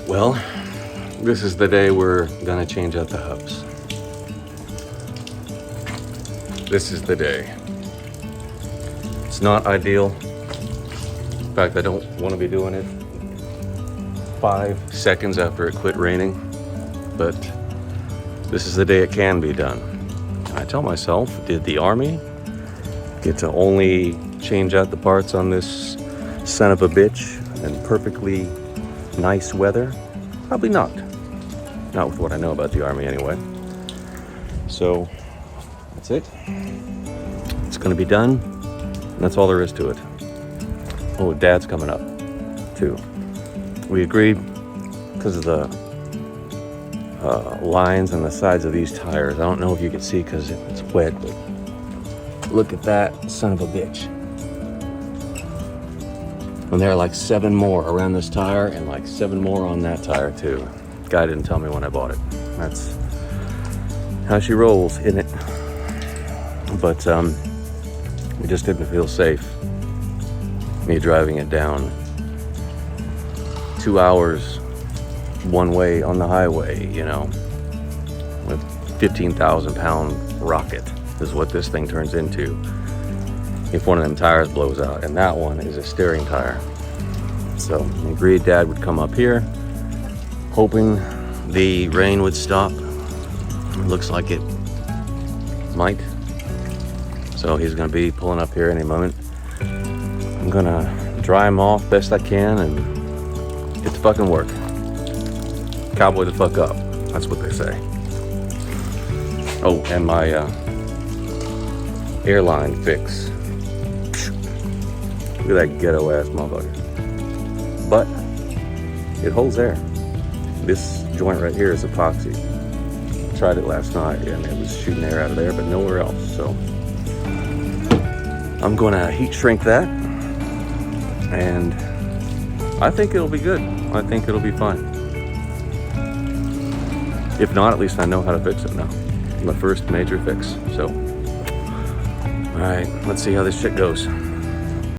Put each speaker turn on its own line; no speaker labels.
Well, this is the day we're gonna change out the hubs. This is the day. It's not ideal. In fact, I don't want to be doing it 5 seconds after it quit raining, but this is the day it can be done. I tell myself, did the Army get to only change out the parts on this son of a bitch in perfectly nice weather? Probably not. Not with what I know about the Army anyway. So that's it. It's gonna be done. And that's all there is to it. Oh, Dad's coming up too. We agreed because of the lines on the sides of these tires. I don't know if you can see because it's wet, but look at that son of a bitch. And there are like 7 more around this tire and like 7 more on that tire too. Guy didn't tell me when I bought it. That's how she rolls, isn't it? But we just didn't feel safe, me driving it down 2 hours one way on the highway, you know, with 15,000 pound rocket is what this thing turns into if one of them tires blows out, and that one is a steering tire. So we agreed Dad would come up here, hoping the rain would stop. It looks like it might. So he's gonna be pulling up here any moment. I'm gonna dry him off best I can and get to fucking work. Cowboy the fuck up. That's what they say. Oh, and my airline fix. Look at that ghetto ass motherfucker. But it holds air. This joint right here is epoxy. Tried it last night and it was shooting air out of there, but nowhere else. So I'm gonna heat shrink that, and I think it'll be good. I think it'll be fine. If not, at least I know how to fix it now. My first major fix. So, all right, let's see how this shit goes.